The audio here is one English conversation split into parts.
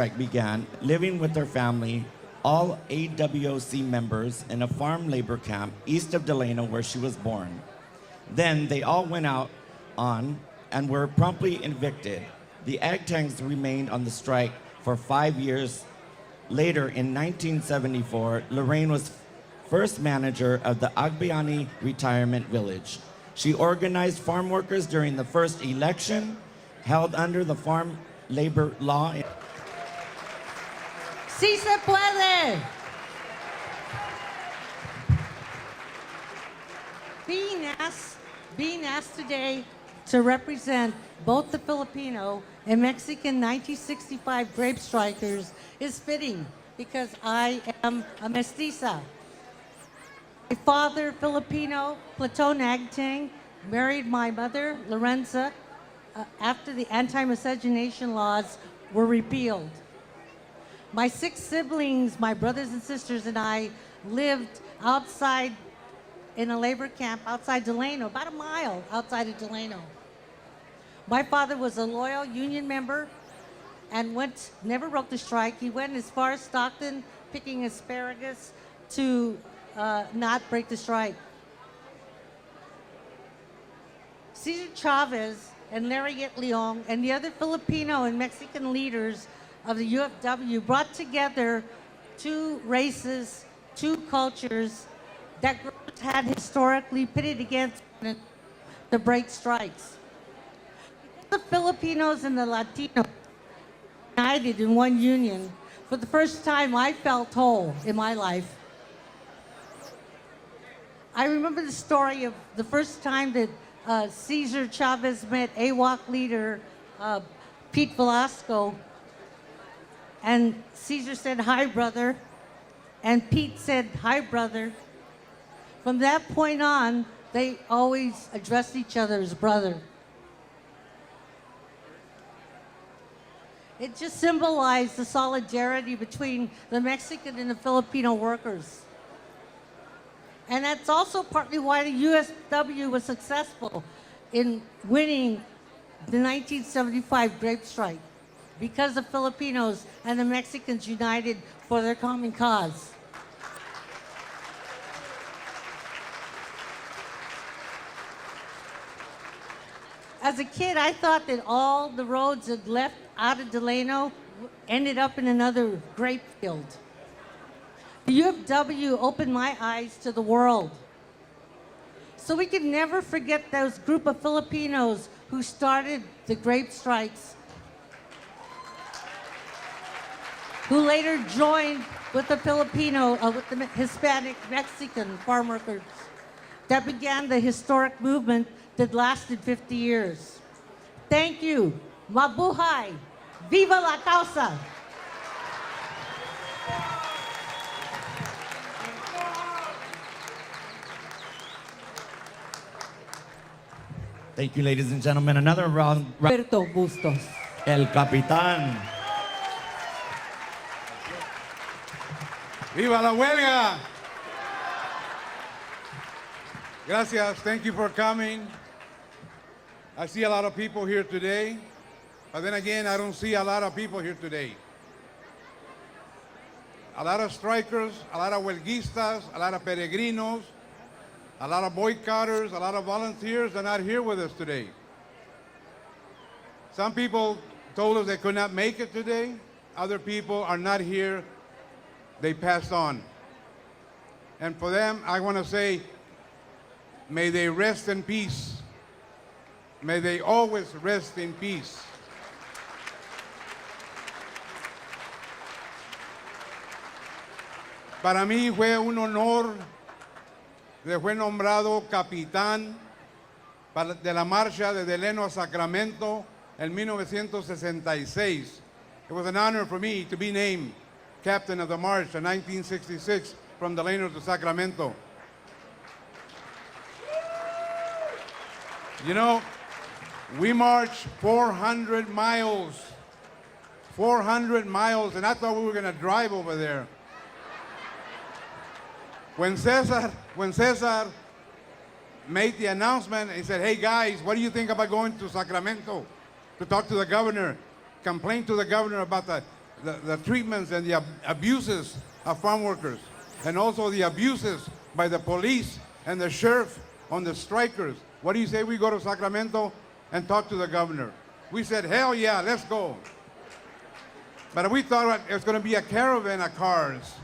strike began, living with their family, all AWOC members, in a farm labor camp east of Delano where she was born. Then they all went out on and were promptly evicted. The ag tanks remained on the strike for 5 years. Later, in 1974, Lorraine was first manager of the Agbayani Retirement Village. She organized farm workers during the first election held under the farm labor law. Sí se puede. Being asked today to represent both the Filipino and Mexican 1965 grape strikers is fitting because I am a mestiza. My father, Filipino, Platon Agtang, married my mother, Lorenza, after the anti-miscegenation laws were repealed. My 6 siblings, my brothers and sisters, and I lived outside in a labor camp outside Delano, about a mile outside of Delano. My father was a loyal union member and never broke the strike. He went as far as Stockton picking asparagus to not break the strike. Cesar Chavez and Larry Leong and the other Filipino and Mexican leaders of the UFW brought together 2 races, 2 cultures that groups had historically pitted against to break strikes. The Filipinos and the Latinos united in one union. For the first time, I felt whole in my life. I remember the story of the first time that Cesar Chavez met AWOC leader Pete Velasco. And Cesar said, "Hi, brother." And Pete said, "Hi, brother." From that point on, they always addressed each other as brother. It just symbolized the solidarity between the Mexican and the Filipino workers. And that's also partly why the USW was successful in winning the 1975 grape strike, because the Filipinos and the Mexicans united for their common cause. As a kid, I thought that all the roads that left out of Delano ended up in another grape field. The UFW opened my eyes to the world. So we can never forget those group of Filipinos who started the grape strikes, who later joined with the with the Hispanic Mexican farm workers that began the historic movement that lasted 50 years. Thank you. Mabuhay. Viva la causa. Thank you, ladies and gentlemen. Another round. Roberto Bustos. El Capitán. ¡Viva la huelga! Gracias. Thank you for coming. I see a lot of people here today, but then again, I don't see a lot of people here today. A lot of strikers, a lot of huelguistas, a lot of peregrinos, a lot of boycotters, a lot of volunteers are not here with us today. Some people told us they could not make it today. Other people are not here. They passed on. And for them, I want to say, may they rest in peace. May they always rest in peace. Para mí fue un honor de fue nombrado capitán de la marcha de Delano a Sacramento en 1966. It was an honor for me to be named captain of the march in 1966 from Delano to Sacramento. You know, we marched 400 miles. 400 miles, and I thought we were going to drive over there. When Cesar made the announcement, he said, "Hey guys, what do you think about going to Sacramento to talk to the governor, complain to the governor about the the treatments and the abuses of farm workers, and also the abuses by the police and the sheriff on the strikers. What do you say we go to Sacramento and talk to the governor? We said, hell yeah, let's go. But we thought it was going to be a caravan of cars.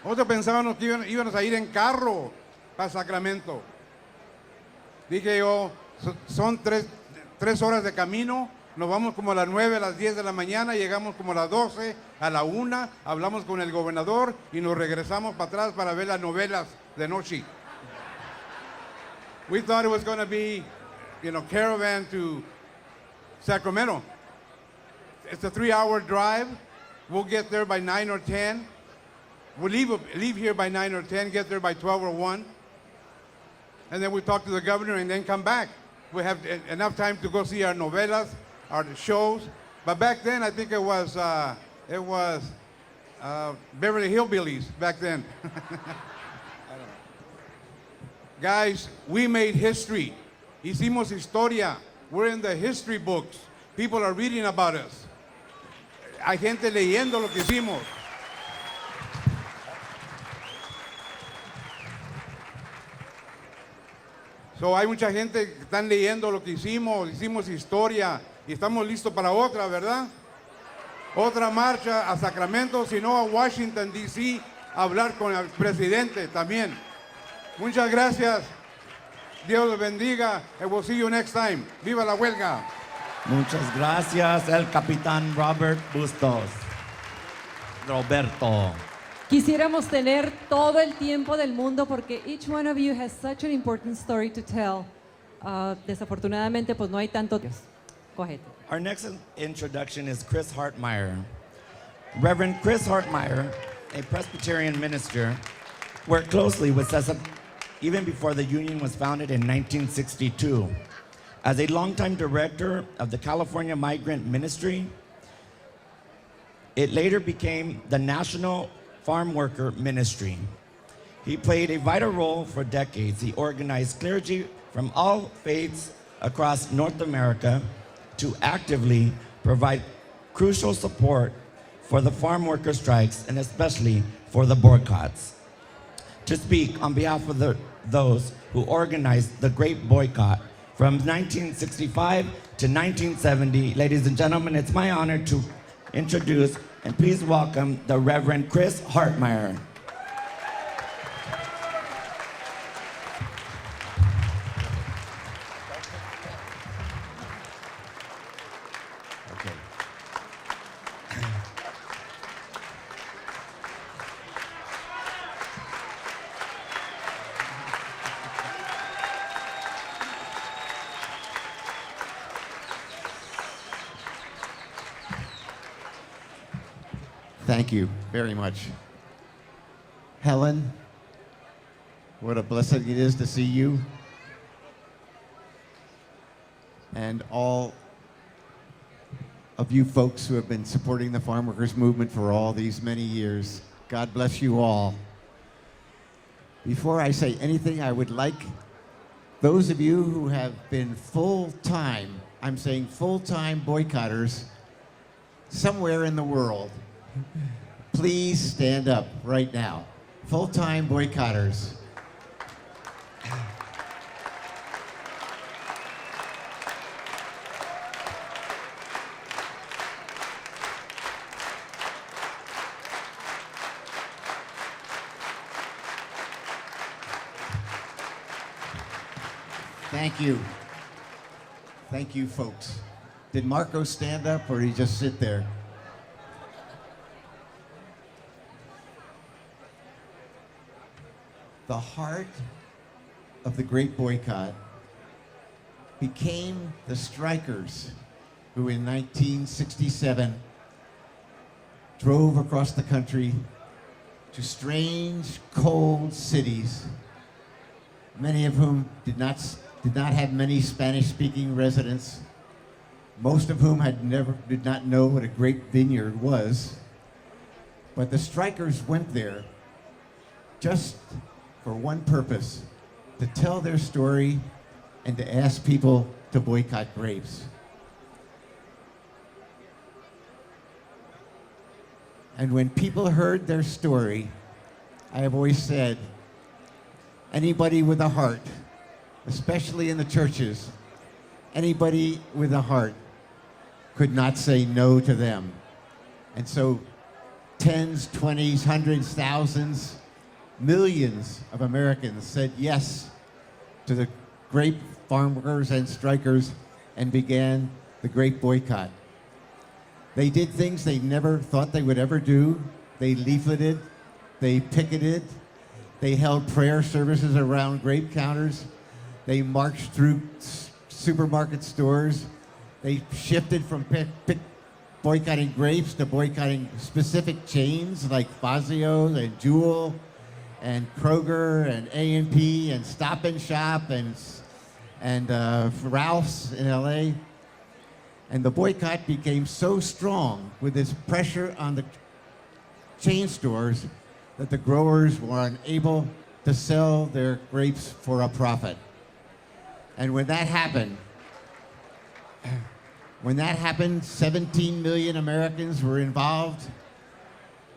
Nosotros pensábamos que íbamos a ir en carro para Sacramento. Dije yo, son tres horas de camino, nos vamos como a las 9, a las 10 de la mañana, llegamos como a las 12, a la 1, hablamos con el gobernador y nos regresamos para atrás para ver las novelas de noche. We thought it was going to be, caravan to Sacramento. It's a 3-hour drive. We'll get there by 9 or 10. We'll leave here by 9 or 10, get there by 12 or 1. And then we talk to the governor and then come back. We have enough time to go see our novelas, our shows. But back then, I think it was Beverly Hillbillies back then. Guys, we made history. Hicimos historia. We're in the history books. People are reading about us. Hay gente leyendo lo que hicimos. So, hay mucha gente que están leyendo lo que hicimos historia y estamos listos para otra, ¿verdad? Otra marcha a Sacramento, sino a Washington, D.C., a hablar con el presidente también. Muchas gracias. Dios los bendiga. And we'll see you next time. ¡Viva la huelga! Muchas gracias, el capitán Robert Bustos. Roberto. Quisiéramos tener todo el tiempo del mundo porque each one of you has such an important story to tell. Desafortunadamente, pues no hay tanto. Go ahead. Our next introduction is Chris Hartmeyer. Reverend Chris Hartmeyer, a Presbyterian minister, worked closely with CESA even before the union was founded in 1962. As a longtime director of the California Migrant Ministry, it later became the National Farm Worker Ministry. He played a vital role for decades. He organized clergy from all faiths across North America to actively provide crucial support for the farm worker strikes and especially for the boycotts. To speak on behalf of those who organized the Great Boycott from 1965 to 1970, ladies and gentlemen, it's my honor to introduce and please welcome the Reverend Chris Hartmeyer. Thank you very much. Helen, what a blessing it is to see you. And all of you folks who have been supporting the farm workers movement for all these many years. God bless you all. Before I say anything, I would like those of you who have been full-time, I'm saying full-time boycotters somewhere in the world, please stand up right now. Full-time boycotters. Thank you. Thank you, folks. Did Marco stand up or did he just sit there? The heart of the Great Boycott became the strikers who in 1967 drove across the country to strange, cold cities, many of whom did not have many Spanish-speaking residents, most of whom did not know what a grape vineyard was. But the strikers went there just for one purpose, to tell their story and to ask people to boycott grapes. And when people heard their story, I have always said, anybody with a heart, especially in the churches, anybody with a heart could not say no to them. And so tens, 20s, hundreds, thousands, millions of Americans said yes to the grape farmers and strikers and began the grape boycott. They did things they never thought they would ever do. They leafleted, they picketed, they held prayer services around grape counters, they marched through supermarket stores, they shifted from boycotting grapes to boycotting specific chains like Fazio and Jewel and Kroger and A&P and Stop and Shop and Ralph's in LA. And the boycott became so strong with this pressure on the chain stores that the growers were unable to sell their grapes for a profit. And when that happened, 17 million Americans were involved.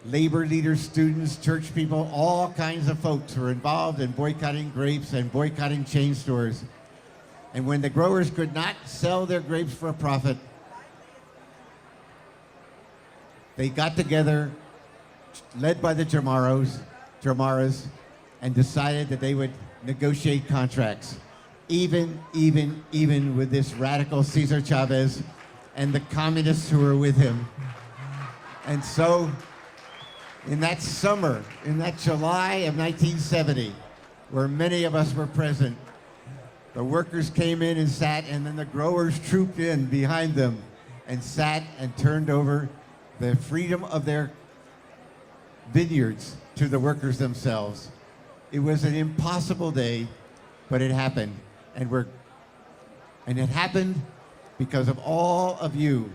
Labor leaders, students, church people, all kinds of folks were involved in boycotting grapes and boycotting chain stores. And when the growers could not sell their grapes for a profit, they got together, led by the Jamaras, and decided that they would negotiate contracts, even with this radical Cesar Chavez and the communists who were with him. And so, in that summer, in that July of 1970, where many of us were present, the workers came in and sat, and then the growers trooped in behind them and sat and turned over the freedom of their vineyards to the workers themselves. It was an impossible day, but it happened. And it happened because of all of you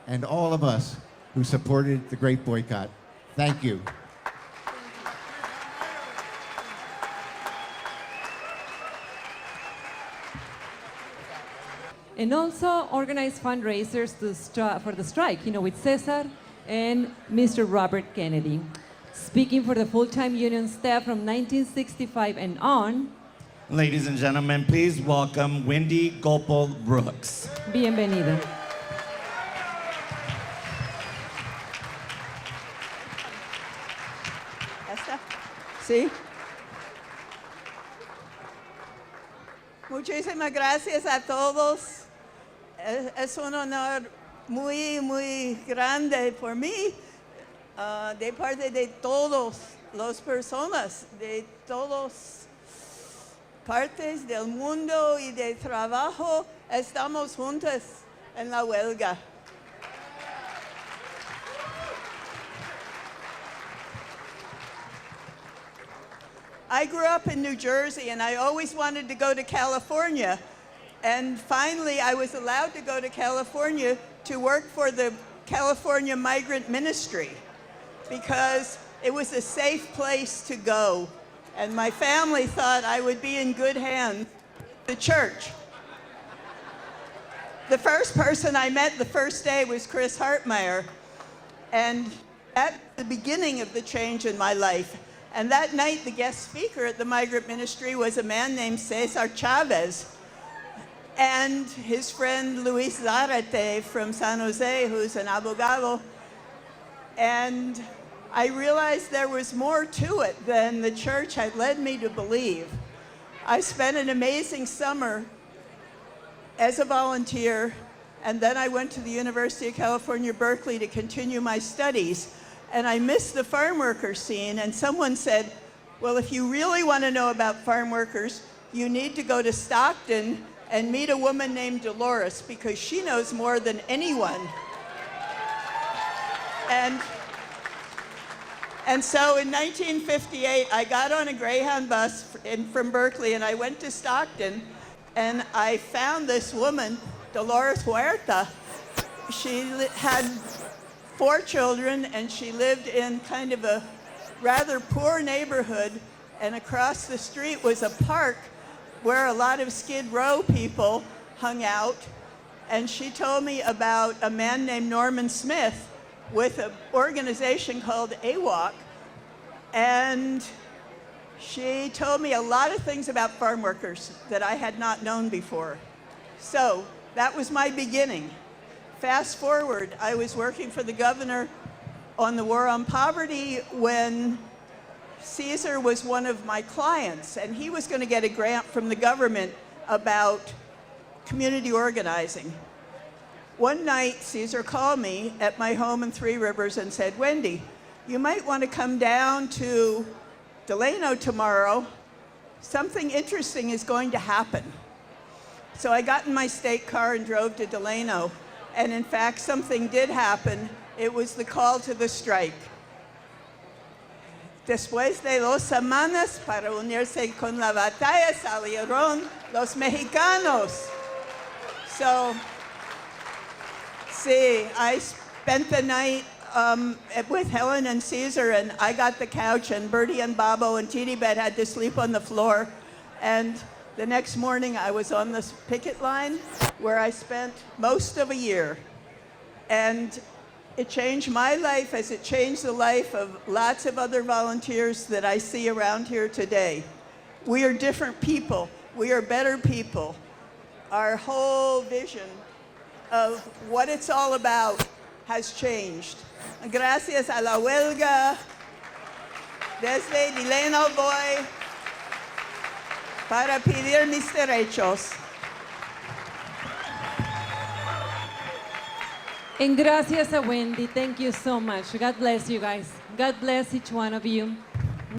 and all of us who supported the Great Boycott. Thank you. And also organize fundraisers for the strike, with Cesar and Mr. Robert Kennedy. Speaking for the full-time union staff from 1965 and on. Ladies and gentlemen, please welcome Wendy Gopal Brooks. Bienvenida. ¿Esta? ¿Sí? Muchísimas gracias a todos. Es un honor muy grande por mí, de parte de todas las personas, de todas partes del mundo y de trabajo. Estamos juntos en la huelga. I grew up in New Jersey, and I always wanted to go to California. And finally, I was allowed to go to California to work for the California Migrant Ministry because it was a safe place to go. And my family thought I would be in good hands with the church. The first person I met the first day was Chris Hartmeyer. And that's the beginning of the change in my life. And that night, the guest speaker at the Migrant Ministry was a man named Cesar Chavez and his friend Luis Zarate from San Jose, who's an abogado. And I realized there was more to it than the church had led me to believe. I spent an amazing summer as a volunteer, and then I went to the University of California, Berkeley to continue my studies. And I missed the farm worker scene, and someone said, well, if you really want to know about farm workers, you need to go to Stockton and meet a woman named Dolores, because she knows more than anyone. And so in 1958, I got on a Greyhound bus from Berkeley, and I went to Stockton, and I found this woman, Dolores Huerta. She had 4 children, and she lived in kind of a rather poor neighborhood, and across the street was a park where a lot of Skid Row people hung out. And she told me about a man named Norman Smith with an organization called AWOC, and she told me a lot of things about farm workers that I had not known before. So that was my beginning. Fast forward, I was working for the governor on the war on poverty when Caesar was one of my clients, and he was going to get a grant from the government about community organizing. One night, Caesar called me at my home in Three Rivers and said, "Wendy, you might want to come down to Delano tomorrow. Something interesting is going to happen." So I got in my state car and drove to Delano. And in fact, something did happen. It was the call to the strike. Después de 2 semanas para unirse con la batalla salieron los mexicanos. So, see, I spent the night with Helen and Caesar, and I got the couch, and Bertie and Babo and Titibet had to sleep on the floor. And the next morning, I was on this picket line where I spent most of a year. And it changed my life as it changed the life of lots of other volunteers that I see around here today. We are different people. We are better people. Our whole vision of what it's all about has changed. Gracias a la huelga, desde Delano voy para pedir mis derechos. And gracias a Wendy. Thank you so much. God bless you guys. God bless each one of you.